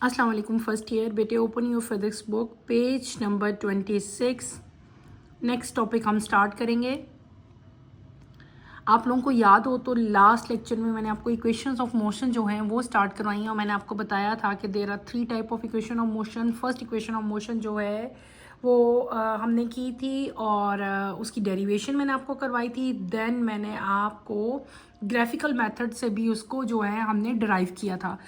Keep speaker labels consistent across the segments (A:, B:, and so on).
A: अस्सलाम वालेकुम first year बेटे, open your physics book page number 26। Next topic हम स्टार्ट करेंगे। आप लोगों को याद हो तो लास्ट लेक्चर में मैंने आपको इक्वेशंस ऑफ मोशन जो हैं वो स्टार्ट करवाई हैं और मैंने आपको बताया था कि there are 3 type of equation of motion. First equation of motion जो है वो हमने की थी और उसकी डेरिवेशन मैंने आपको करवाई थी। देन मैंने आपको ग्राफिकल मेथड से भी उसको जो है हमने डिराइव किया था।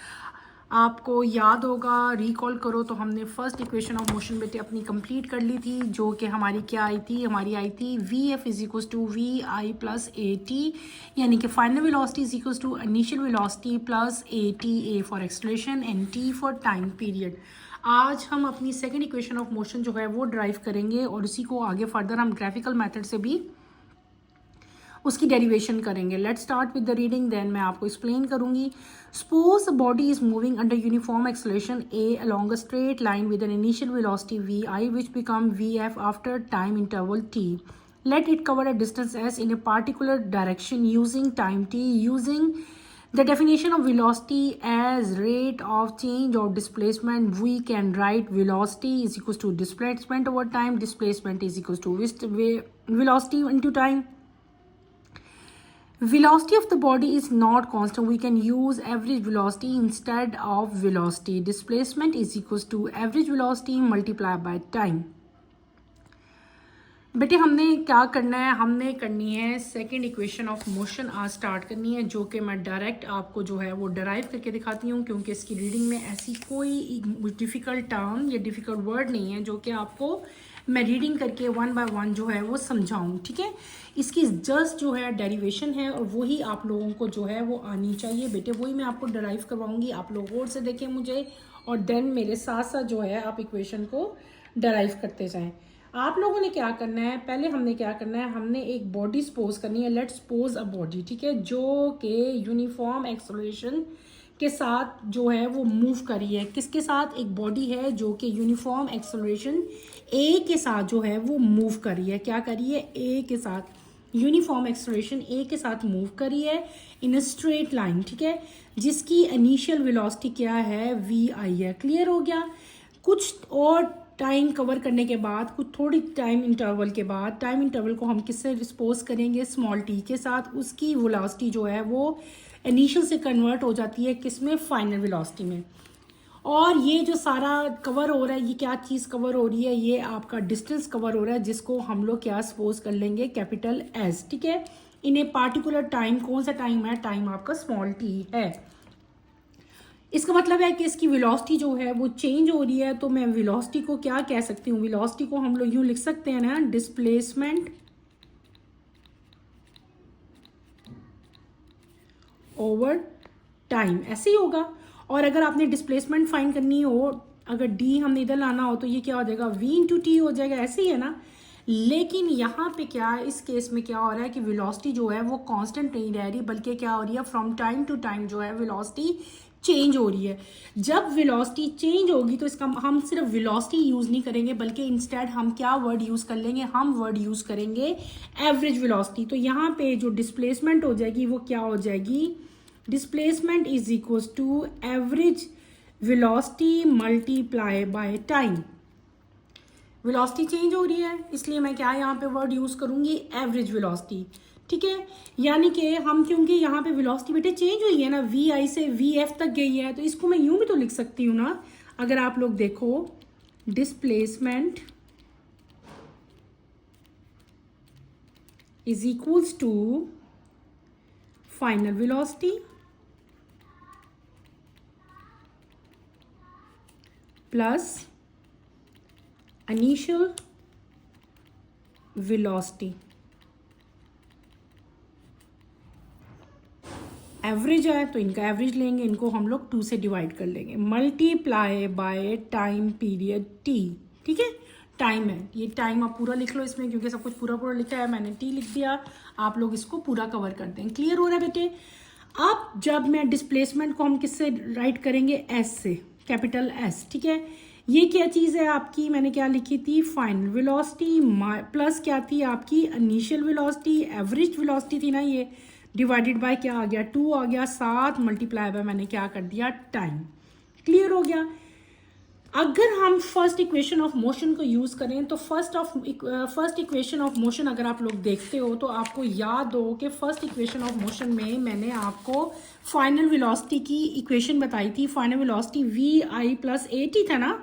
A: आपको याद होगा, रिकॉल करो तो हमने फर्स्ट इक्वेशन ऑफ मोशन बेटे अपनी कंप्लीट कर ली थी, जो कि हमारी क्या आई थी, हमारी आई थी v f is equal to v i plus a t, यानी कि final velocity is equal to initial velocity plus a t, a for acceleration and t for time period. आज हम अपनी सेकेंड इक्वेशन ऑफ मोशन जो है वो drive करेंगे और उसी को आगे फर्दर हम ग्राफिकल मैथड से भी उसकी डेरिवेशन करेंगे। Let start with the reading, then मैं आपको एक्सप्लेन करूंगी। Suppose the body is moving under uniform acceleration a along a straight line with an initial velocity v i which become v f after time interval t. Let it cover a distance s in a particular direction using time t. Using the definition of velocity as rate of change of displacement, we can write velocity is equals to displacement over time. Displacement is equals to velocity into time. Velocity of the body is not constant. We can use average velocity instead of velocity. Displacement is equals to average velocity multiplied by time. बेटे हमने क्या करना है, हमने करनी है second equation of motion आज start करनी है, जो कि मैं डायरेक्ट आपको जो है वो डराइव करके दिखाती हूँ, क्योंकि इसकी रीडिंग में ऐसी कोई डिफ़िकल्ट टर्म या डिफ़िकल्ट वर्ड नहीं है जो कि आपको मैं रीडिंग करके वन बाय वन जो है वो समझाऊँ। ठीक है, इसकी जस्ट जो है डेरिवेशन है और वही आप लोगों को जो है वो आनी चाहिए बेटे, वही मैं आपको डराइव करवाऊँगी। आप लोग गौर से देखें मुझे और देन मेरे साथ साथ जो है आप इक्वेशन को डराइव करते जाएँ। आप लोगों ने क्या करना है, पहले हमने क्या करना है, हमने एक बॉडी सपोज करनी है। लेट्स सपोज अ बॉडी, ठीक है, जो कि यूनिफॉर्म एक्सेलरेशन के साथ जो है वो मूव करी है। किसके साथ? एक बॉडी है जो कि यूनिफॉर्म एक्सेलरेशन ए के साथ जो है वो मूव करी है। क्या करी है? ए के साथ यूनिफॉर्म एक्सेलरेशन ए के साथ मूव करी है इन अ स्ट्रेट लाइन, ठीक है, जिसकी इनिशियल वेलोसिटी क्या है? वी आई है। क्लियर हो गया? कुछ और टाइम कवर करने के बाद, कुछ थोड़ी टाइम इंटरवल के बाद, टाइम इंटरवल को हम किससे रिस्पोज करेंगे? स्मॉल टी के साथ। उसकी वेलोसिटी जो है वो इनिशियल से कन्वर्ट हो जाती है किस में? फाइनल वेलोसिटी में। और ये जो सारा कवर हो रहा है, ये क्या चीज़ कवर हो रही है? ये आपका डिस्टेंस कवर हो रहा है, जिसको हम लोग क्या सपोज कर लेंगे? कैपिटल एस, ठीक है, इन ए पार्टिकुलर टाइम। कौन सा टाइम है? टाइम आपका स्मॉल टी है। इसका मतलब है कि इसकी वेलोसिटी जो है वो चेंज हो रही है। तो मैं वेलोसिटी को क्या कह सकती हूँ? वेलोसिटी को हम लोग यूं लिख सकते हैं ना, डिस्प्लेसमेंट ओवर टाइम, ऐसे ही होगा। और अगर आपने डिस्प्लेसमेंट फाइंड करनी हो, अगर डी हमने इधर लाना हो तो ये क्या हो जाएगा? वी इंटू टी हो जाएगा, ऐसे ही है ना। लेकिन यहाँ पे क्या, इस केस में क्या हो रहा है कि वेलोसिटी जो है वो कांस्टेंट नहीं रह रही, बल्कि क्या हो रही है? फ्रॉम टाइम टू टाइम जो है वेलोसिटी चेंज हो रही है। जब वेलोसिटी चेंज होगी तो इसका हम सिर्फ वेलोसिटी यूज नहीं करेंगे, बल्कि इंस्टेड हम क्या वर्ड यूज कर लेंगे? हम वर्ड यूज करेंगे एवरेज वेलोसिटी। तो यहाँ पे जो डिस्प्लेसमेंट हो जाएगी वो क्या हो जाएगी? Displacement is equal to average velocity multiply by time. Velocity change हो रही है, इसलिए मैं क्या यहाँ पे वर्ड यूज करूंगी? एवरेज वेलोसिटी, ठीक है। यानी कि हम, क्योंकि यहाँ पे वेलोसिटी बेटे चेंज हुई है ना, वी आई से वी एफ तक गई है, तो इसको मैं यूं भी तो लिख सकती हूँ ना। अगर आप लोग देखो, displacement is equals to final velocity plus initial velocity. Average है तो इनका एवरेज लेंगे, इनको हम लोग 2 से डिवाइड कर लेंगे, multiply by time period T, ठीक है। टाइम है, ये टाइम आप पूरा लिख लो इसमें, क्योंकि सब कुछ पूरा पूरा लिखा है, मैंने टी लिख दिया। आप लोग इसको पूरा कवर कर दें। क्लियर हो रहा है बेटे? अब जब मैं डिस्प्लेसमेंट को हम किससे राइट करेंगे? एस से, कैपिटल एस, ठीक है। ये क्या चीज़ है आपकी? मैंने क्या लिखी थी? फाइनल वेलोसिटी प्लस क्या थी आपकी? इनिशियल वेलोसिटी, एवरेज वेलोसिटी थी ना ये, डिवाइडेड बाय क्या आ गया? 2 आ गया, 7 मल्टीप्लाई बाय मैंने क्या कर दिया? टाइम। क्लियर हो गया। अगर हम फर्स्ट इक्वेशन ऑफ मोशन को यूज़ करें तो फर्स्ट इक्वेशन ऑफ मोशन अगर आप लोग देखते हो तो आपको याद हो कि फर्स्ट इक्वेशन ऑफ मोशन में मैंने आपको फाइनल वेलोसिटी की इक्वेशन बताई थी। Final velocity v i plus a t था ना,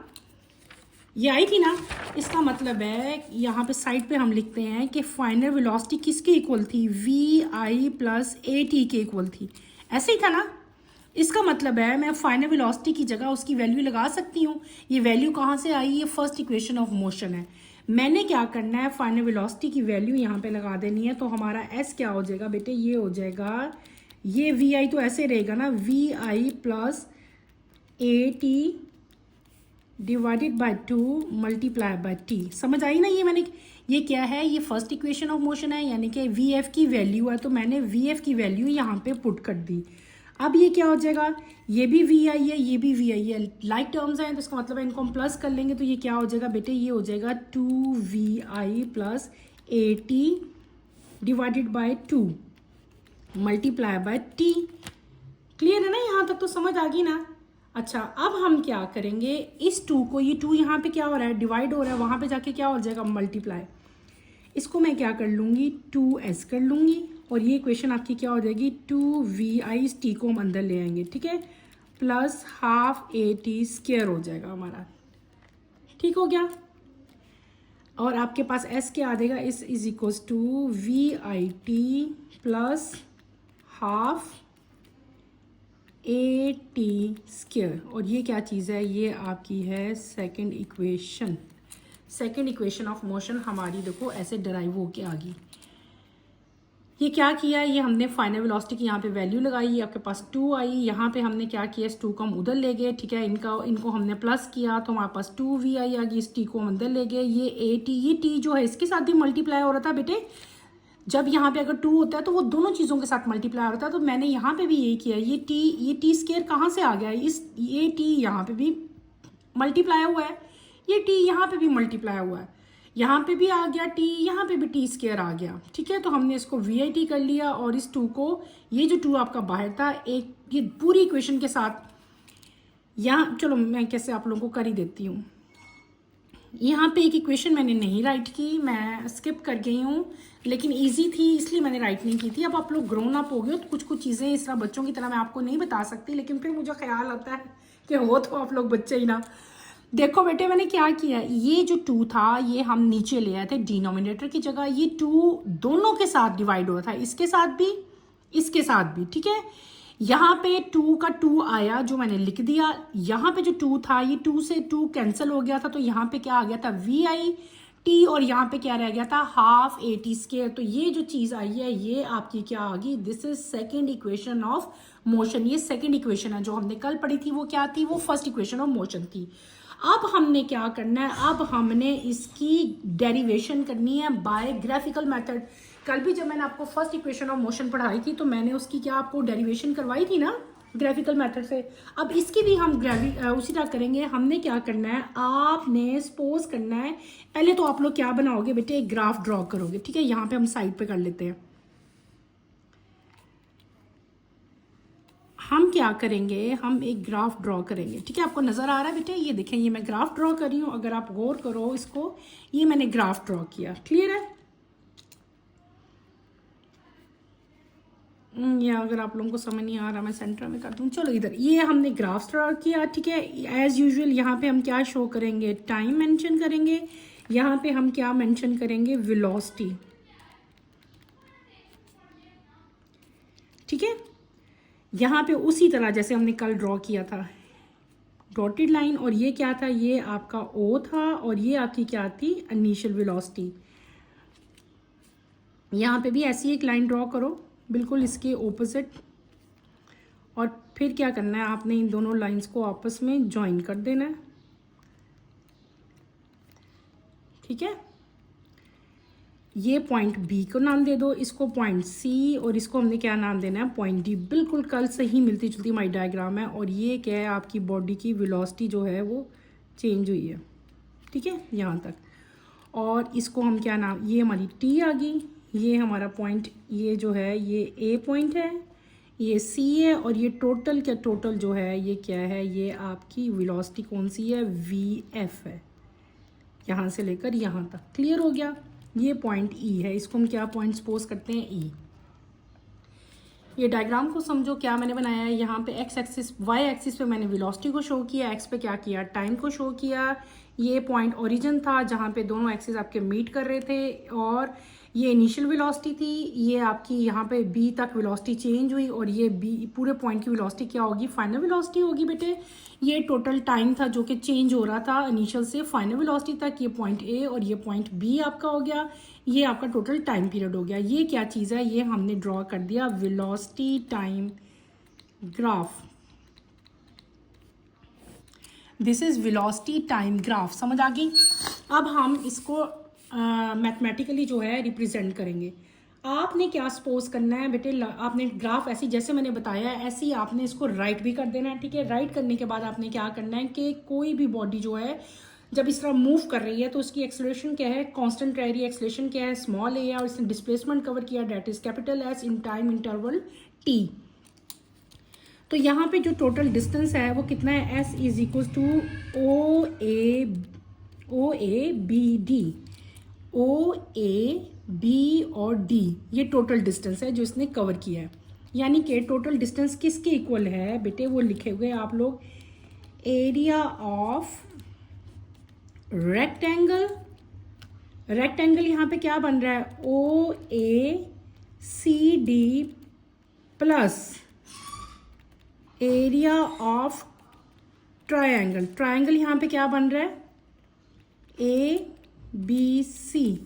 A: ये आई थी ना। इसका मतलब है यहाँ पे साइड पे हम लिखते हैं कि फाइनल वेलोसिटी किसके इक्वल थी, v i plus a t के इक्वल थी, ऐसे ही था ना। इसका मतलब है मैं फाइनल वेलोसिटी की जगह उसकी वैल्यू लगा सकती हूँ। ये वैल्यू कहाँ से आई, ये फर्स्ट इक्वेशन ऑफ मोशन है। मैंने क्या करना है, फाइनल वेलोसिटी की वैल्यू यहाँ पे लगा देनी है। तो हमारा एस क्या हो जाएगा बेटे, ये हो जाएगा, ये वी आई तो ऐसे रहेगा ना, v i plus a t divided by 2 multiply by t. समझ आई ना। ये क्या है, ये फर्स्ट इक्वेशन ऑफ मोशन है, यानी कि वी एफ की वैल्यू है, तो मैंने वी एफ की वैल्यू यहाँ पे पुट कर दी। अब ये क्या हो जाएगा, ये भी वी आई है, ये भी वी आई है, लाइक टर्म्स हैं, तो इसका मतलब है इनको हम प्लस कर लेंगे। तो ये क्या हो जाएगा बेटे, ये हो जाएगा 2 v i plus a t divided by 2 multiply by t. Clear है ना, यहाँ तक तो समझ आ गई ना। अच्छा, अब हम क्या करेंगे, इस 2 को, ये 2 यहाँ पे क्या हो रहा है, डिवाइड हो रहा है, वहाँ पे जाके क्या हो जाएगा, मल्टीप्लाई। इसको मैं क्या कर लूँगी, 2s कर लूँगी, और ये इक्वेशन आपकी क्या हो जाएगी, 2 वी आई, इस टी को हम अंदर ले आएंगे, ठीक है, plus half a t square हो जाएगा हमारा। ठीक हो गया। और आपके पास s क्या आ जाएगा, इस is equals to v i t plus half a t square. और ये क्या चीज़ है, ये आपकी है second equation. Second equation of motion हमारी देखो ऐसे डराइव होके आ गई। ये क्या किया, ये हमने फाइनल वेलोसिटी की यहाँ पे वैल्यू लगाई, ये आपके पास 2 आई। यहाँ पे हमने क्या किया, इस 2 को हम उधर ले गए, ठीक है, इनको हमने प्लस किया तो हमारे पास 2 वी आई आ गई। इस टी को हम अंदर ले गए, ये ए टी, ये टी जो है इसके साथ भी मल्टीप्लाई हो रहा था बेटे। जब यहाँ पे अगर 2 होता है तो वो दोनों चीज़ों के साथ मल्टीप्लाई हो रहा था, तो मैंने यहाँ पे भी यही किया। ये टी स्क्वायर कहाँ से आ गया, ये टी यहाँ पे भी मल्टीप्लाई हुआ है, ये टी यहाँ पे भी मल्टीप्लाई हुआ है, यहाँ पे भी आ गया टी, यहाँ पे भी टी स्क्वायर आ गया। ठीक है, तो हमने इसको वी आई टी कर लिया, और इस 2 को, ये जो 2 आपका बाहर था, एक ये पूरी इक्वेशन के साथ यहाँ, चलो मैं कैसे आप लोगों को कर ही देती हूँ। यहाँ पे एक इक्वेशन मैंने नहीं राइट की, मैं स्किप कर गई हूँ, लेकिन इजी थी इसलिए मैंने राइट नहीं की थी। अब आप लोग ग्रोन अप हो गए हो तो कुछ कुछ चीज़ें इस तरह बच्चों की तरह मैं आपको नहीं बता सकती, लेकिन फिर मुझे ख्याल आता है कि हो तो आप लोग बच्चे ही ना। देखो बेटे, मैंने क्या किया, ये जो 2 था ये हम नीचे ले आए थे डिनोमिनेटर की जगह। ये 2 दोनों के साथ डिवाइड हुआ था, इसके साथ भी, इसके साथ भी। ठीक है, यहाँ पे 2 का 2 आया जो मैंने लिख दिया। यहाँ पे जो 2 था, ये 2 से 2 कैंसिल हो गया था, तो यहाँ पे क्या आ गया था, वी आई टी, और यहाँ पे क्या रह गया था, हाफ ए टी स्क्वायर। तो ये जो चीज़ आई है ये आपकी क्या आ गई, this is second equation of motion. ये सेकेंड इक्वेशन है, जो हमने कल पढ़ी थी वो क्या थी, वो फर्स्ट इक्वेशन ऑफ मोशन थी। अब हमने क्या करना है, अब हमने इसकी डेरिवेशन करनी है बाय ग्राफिकल मेथड। कल भी जब मैंने आपको फर्स्ट इक्वेशन ऑफ मोशन पढ़ाई थी तो मैंने उसकी क्या आपको डेरिवेशन करवाई थी ना, ग्राफिकल मेथड से। अब इसकी भी हम उसी तरह करेंगे। हमने क्या करना है, आपने सपोज करना है, पहले तो आप लोग क्या बनाओगे बेटे, एक ग्राफ ड्रॉ करोगे। ठीक है, यहाँ पे हम साइड पे कर लेते हैं। हम क्या करेंगे, हम एक ग्राफ ड्रॉ करेंगे। ठीक है, आपको नज़र आ रहा है बेटे, ये देखें, ये मैं ग्राफ ड्रॉ कर रही हूँ। अगर आप गौर करो इसको, ये मैंने ग्राफ ड्रॉ किया, क्लियर है। या अगर आप लोगों को समझ नहीं आ रहा, मैं सेंटर में कर दूँ। चलो इधर, ये हमने ग्राफ ड्रॉ किया। ठीक है, एज यूजुअल यहाँ पे हम क्या शो करेंगे, टाइम मेंशन करेंगे। यहाँ पे हम क्या मेंशन करेंगे, वेलोसिटी। ठीक है, यहाँ पे उसी तरह जैसे हमने कल ड्रॉ किया था, डॉटेड लाइन, और ये क्या था, ये आपका ओ था, और ये आपकी क्या थी, इनिशियल वेलोसिटी। यहाँ पे भी ऐसी एक लाइन ड्रॉ करो, बिल्कुल इसके ऑपोजिट, और फिर क्या करना है, आपने इन दोनों लाइंस को आपस में ज्वाइन कर देना है। ठीक है, ये पॉइंट बी को नाम दे दो, इसको पॉइंट सी, और इसको हमने क्या नाम देना है, पॉइंट डी। बिल्कुल कल से ही मिलती जुलती हमारी डायग्राम है। और ये क्या है, आपकी बॉडी की वेलोसिटी जो है वो चेंज हुई है। ठीक है, यहाँ तक। और इसको हम क्या नाम, ये हमारी टी आ गई, ये हमारा पॉइंट, ये जो है ये ए पॉइंट है, ये c है और ये टोटल क्या, टोटल जो है ये क्या है, ये आपकी वेलोसिटी कौन सी है, vf है, यहाँ से लेकर यहाँ तक। क्लियर हो गया। ये पॉइंट E है, इसको हम क्या पॉइंट सपोज करते हैं, E। ये डायग्राम को समझो क्या मैंने बनाया है। यहाँ पे x एक्सिस, y एक्सिस पे मैंने वेलोसिटी को शो किया, x पे क्या किया, टाइम को शो किया। ये पॉइंट ओरिजिन था जहाँ पे दोनों एक्सिस आपके मीट कर रहे थे, और ये इनिशियल वेलोसिटी थी। ये आपकी यहाँ पे b तक वेलोसिटी चेंज हुई, और ये b पूरे पॉइंट की वेलोसिटी क्या होगी, फाइनल वेलोसिटी होगी बेटे। ये टोटल टाइम था जो कि चेंज हो रहा था इनिशियल से फाइनल वेलोसिटी तक। ये पॉइंट A और ये पॉइंट B आपका हो गया। ये आपका टोटल टाइम पीरियड हो गया। ये क्या चीज़ है, ये हमने ड्रॉ कर दिया velocity time graph. This is velocity time graph, समझ आ गई। अब हम इसको मैथमेटिकली जो है रिप्रेजेंट करेंगे। आपने क्या सपोज करना है बेटे, आपने ग्राफ ऐसी जैसे मैंने बताया है ऐसे ही आपने इसको राइट भी कर देना है, ठीक है। राइट करने के बाद आपने क्या करना है कि कोई भी बॉडी जो है जब इस तरह मूव कर रही है तो उसकी एक्सेलरेशन क्या है, कांस्टेंट रह रही है, एक्सेलरेशन क्या है, स्मॉल a है, और इसने डिस्प्लेसमेंट कवर किया that is capital S in time interval t। तो यहाँ पे जो टोटल डिस्टेंस है वो कितना है, S is equal to OA B और D, ये टोटल डिस्टेंस है जो इसने कवर किया है। यानी कि टोटल डिस्टेंस किसके इक्वल है बेटे, वो लिखे हुए आप लोग, एरिया ऑफ रेक्टेंगल। रेक्टेंगल यहाँ पे क्या बन रहा है, OACD plus area of triangle. Triangle यहाँ पे क्या बन रहा है, ABC।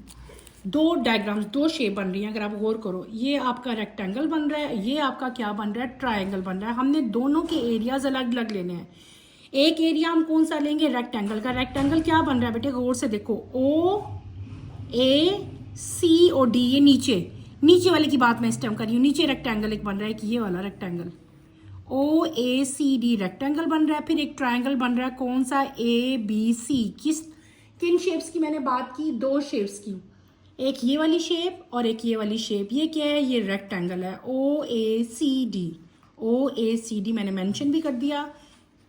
A: दो डायग्राम्स, दो शेप बन रही हैं, अगर आप गौर करो। ये आपका रेक्टेंगल बन रहा है, ये आपका क्या बन रहा है, ट्रायंगल बन रहा है। हमने दोनों के एरियाज अलग अलग लेने हैं। एक एरिया हम कौन सा लेंगे, रेक्टेंगल का। रेक्टेंगल क्या बन रहा है बेटे, गौर से देखो, OAC और D, ये नीचे वाले की बात मैं इस टाइम कर रही हूँ। नीचे रेक्टेंगल एक बन रहा है कि ये वाला रेक्टेंगल OACD रेक्टेंगल बन रहा है। फिर एक ट्रायंगल बन रहा है कौन सा, ABC। किन शेप्स की मैंने बात की, दो शेप्स की, एक ये वाली शेप और एक ये वाली शेप। ये क्या है, ये रेक्टेंगल है OACD मैंने मेंशन भी कर दिया।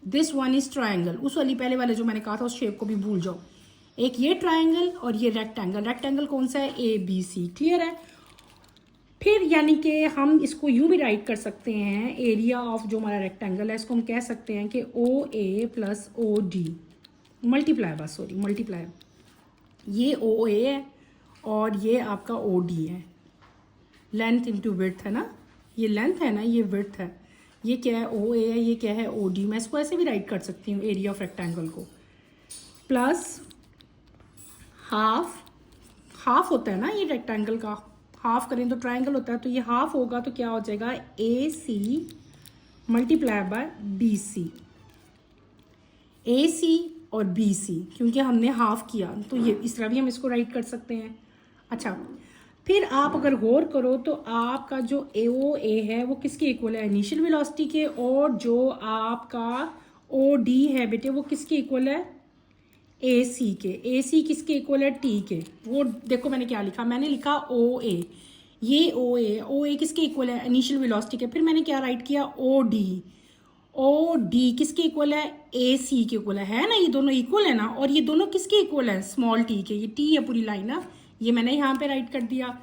A: This one is triangle. उस वाली पहले वाले जो मैंने कहा था उस शेप को भी भूल जाओ। एक ये ट्रायंगल और ये रेक्टेंगल। रेक्टेंगल कौन सा है, ABC। क्लियर है। फिर यानी कि हम इसको यूं भी राइट कर सकते हैं, एरिया ऑफ जो हमारा रेक्टेंगल है इसको हम कह सकते हैं कि OA प्लस OD मल्टीप्लाई, बस सॉरी मल्टीप्लाई, ये OA है और ये आपका OD है। लेंथ इंटू विड्थ है ना, ये लेंथ है ना, ये विड्थ है। ये क्या है, OA है, ये क्या है, OD। मैं इसको ऐसे भी राइट कर सकती हूँ, एरिया ऑफ रेक्टेंगल को, प्लस हाफ होता है ना ये रेक्टेंगल का, हाफ करें तो ट्रायंगल होता है, तो ये हाफ होगा तो क्या हो जाएगा, AC multiply by BC। AC और BC क्योंकि हमने हाफ किया तो ये इस तरह भी हम इसको राइट कर सकते हैं। अच्छा, फिर आप अगर गौर करो तो आपका जो OA है वो किसके इक्वल है, इनिशियल वेलोसिटी के, और जो आपका OD है बेटे वो किसके इक्वल है, AC के। AC किसके इक्वल है, T के। वो देखो मैंने क्या लिखा, मैंने लिखा OA, ये OA किसके इक्वल है, इनिशियल वेलोसिटी के। फिर मैंने क्या राइट किया, OD किसके इक्वल है, AC के इक्वल है ना, ये दोनों इक्वल है ना। और ये दोनों किसके इक्वल है, स्मॉल t के। ये t है पूरी लाइन ना, ये मैंने यहाँ पे राइट कर दिया।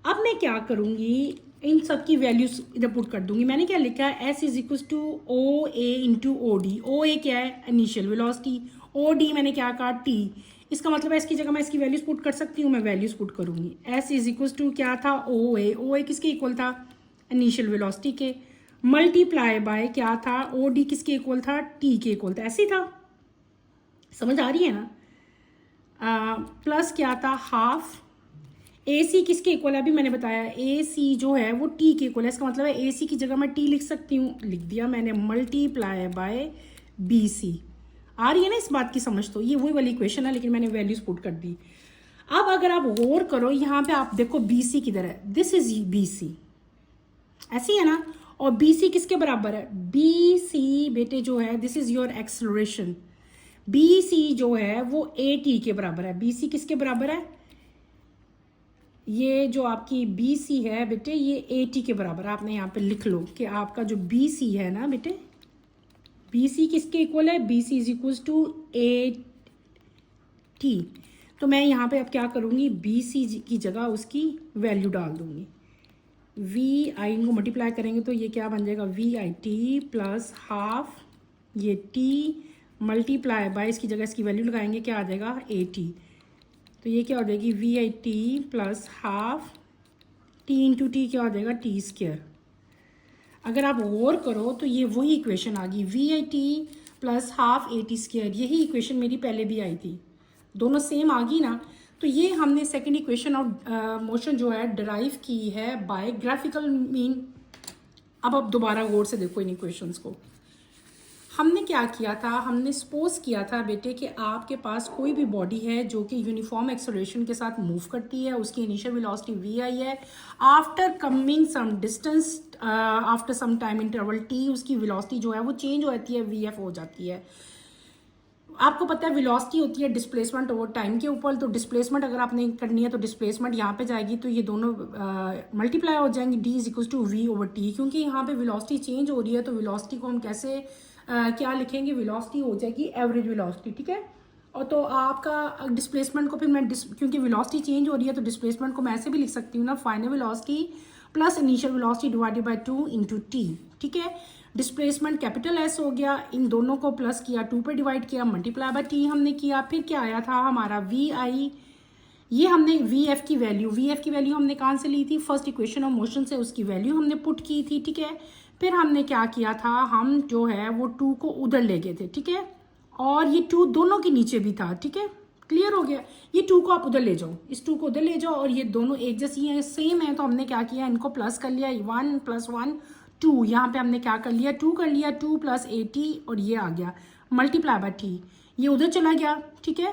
A: अब मैं क्या करूँगी, इन सब की वैल्यूज इधर पुट कर दूंगी। मैंने क्या लिखा है, S is equal to OA into OD। OA क्या है, इनिशियल वेलोसिटी, OD मैंने क्या कहा, T। इसका मतलब है इसकी जगह मैं इसकी वैल्यूज पुट कर सकती हूँ, मैं वैल्यूज पुट करूँगी। S इज इक्वल टू क्या था, OA किसके इक्वल था, इनिशियल वेलोसिटी के, मल्टीप्लाई बाय क्या था, OD किसके इक्वल था, T के इक्वल था। ऐसे ही था, समझ आ रही है ना। प्लस क्या था, हाफ। AC किसके इक्वल है, अभी मैंने बताया AC जो है वो T के इक्वल है। इसका मतलब है AC की जगह मैं T लिख सकती हूँ, लिख दिया मैंने, मल्टीप्लाई बाय BC। आ रही है ना इस बात की समझ। तो ये वही वाली इक्वेशन है लेकिन मैंने वैल्यूज पुट कर दी। अब अगर आप गौर करो यहाँ पे, आप देखो BC किधर है, दिस इज BC, ऐसी है ना। और BC किसके बराबर है, BC बेटे जो है this is your acceleration. BC जो है वो AT के बराबर है। BC किसके बराबर है, ये जो आपकी बी सी है बेटे, ये ए टी के बराबर, आपने यहाँ पे लिख लो कि आपका जो बी सी है ना बेटे, बी सी किसके इक्वल है, B C is equal to a t. तो मैं यहाँ पे अब क्या करूँगी, बी सी की जगह उसकी वैल्यू डाल दूँगी। वी आई को मल्टीप्लाई करेंगे तो ये क्या बन जाएगा, v i t plus half ये टी मल्टीप्लाई बाय, इसकी जगह इसकी वैल्यू लगाएंगे, क्या आ जाएगा, ए टी। तो ये क्या हो जाएगी, v i t plus half t into t क्या हो जाएगा, टी स्क्वायर। अगर आप गौर करो तो ये वही इक्वेशन आ गई, v i t plus half a t square. यही इक्वेशन मेरी पहले भी आई थी, दोनों सेम आ गई ना। तो ये हमने सेकंड इक्वेशन ऑफ मोशन जो है डिराइव की है बाय ग्राफिकल मीन। अब आप दोबारा गौर से देखो इन इक्वेशंस को। हमने क्या किया था, हमने सपोज किया था बेटे कि आपके पास कोई भी बॉडी है जो कि यूनिफॉर्म एक्सेलरेशन के साथ मूव करती है, उसकी इनिशियल वेलोसिटी वी आई है। After coming some distance, after some time interval t, उसकी वेलोसिटी जो है वो चेंज हो जाती है, वी एफ हो जाती है। आपको पता है वेलोसिटी होती है डिस्प्लेसमेंट ओवर टाइम के ऊपर। तो डिस्प्लेसमेंट अगर आपने करनी है तो डिस्प्लेसमेंट यहाँ पे जाएगी, तो ये दोनों मल्टीप्लाई हो जाएंगे, d is equal to v over t. क्योंकि यहाँ पे वेलोसिटी चेंज हो रही है तो वेलोसिटी को हम कैसे क्या लिखेंगे, वेलोसिटी हो जाएगी एवरेज वेलोसिटी, ठीक है। और तो आपका डिस्प्लेसमेंट को फिर मैं क्योंकि वेलोसिटी चेंज हो रही है तो डिस्प्लेसमेंट को मैं ऐसे भी लिख सकती हूँ ना, final velocity plus initial velocity divided by 2 into T, ठीक है। डिस्प्लेसमेंट कैपिटल एस हो गया, इन दोनों को प्लस किया, 2 पे डिवाइड किया, मल्टीप्लाई बाय टी हमने किया। फिर क्या आया था हमारा वी आई, ये हमने वी एफ की वैल्यू हमने कहाँ से ली थी, फर्स्ट इक्वेशन ऑफ मोशन से उसकी वैल्यू हमने पुट की थी, ठीक है। फिर हमने क्या किया था, हम जो है वो 2 को उधर ले गए थे, ठीक है। और ये 2 दोनों के नीचे भी था, ठीक है, क्लियर हो गया। ये 2 को आप उधर ले जाओ, इस 2 को उधर ले जाओ, और ये दोनों एक जैसी हैं, सेम है। तो हमने क्या किया, इनको प्लस कर लिया, 1 + 1 2। यहाँ पे हमने क्या कर लिया, 2 कर लिया, 2 + ए टी, और ये आ गया मल्टीप्लाई बाय टी, ये उधर चला गया, ठीक है।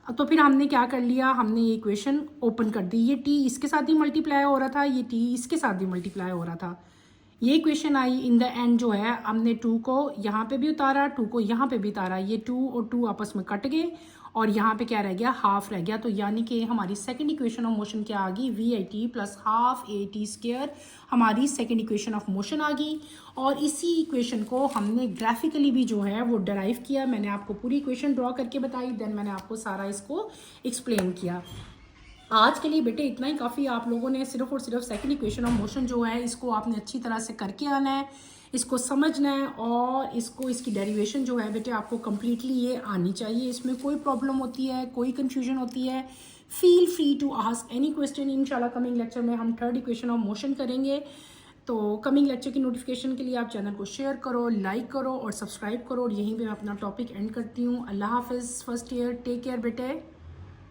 A: तो फिर हमने क्या कर लिया, हमने ये इक्वेशन ओपन कर दी। ये टी इसके साथ ही मल्टीप्लाई हो रहा था, ये टी इसके साथ भी मल्टीप्लाई हो रहा था। ये equation I, in the end जो है हमने 2 को यहाँ पे भी उतारा, 2 को यहाँ पे भी उतारा, ये 2 और 2 आपस में कट गए, और यहाँ पे क्या रह गया, हाफ रह गया। तो यानी कि हमारी सेकंड इक्वेशन ऑफ मोशन क्या आ गई, v i t plus half a t square, हमारी सेकंड इक्वेशन ऑफ मोशन आ गई। और इसी इक्वेशन को हमने ग्राफिकली भी जो है वो डराइव किया। मैंने आपको पूरी इक्वेशन ड्रॉ करके बताई, देन मैंने आपको सारा इसको एक्सप्लेन किया। आज के लिए बेटे इतना ही काफ़ी। आप लोगों ने सिर्फ और सिर्फ सेकंड इक्वेशन ऑफ मोशन जो है इसको आपने अच्छी तरह से करके आना है, इसको समझना है, और इसकी डेरिवेशन जो है बेटे आपको कम्प्लीटली ये आनी चाहिए। इसमें कोई प्रॉब्लम होती है, कोई कन्फ्यूजन होती है, feel free to ask any question. इंशाल्लाह कमिंग लेक्चर में हम थर्ड इक्वेशन ऑफ मोशन करेंगे। तो कमिंग लेक्चर की नोटिफिकेशन के लिए आप चैनल को शेयर करो, लाइक करो और सब्सक्राइब करो। और यहीं पे मैं अपना टॉपिक एंड करती हूँ। अल्लाह हाफिज़। फर्स्ट ईयर, टेक केयर बेटे।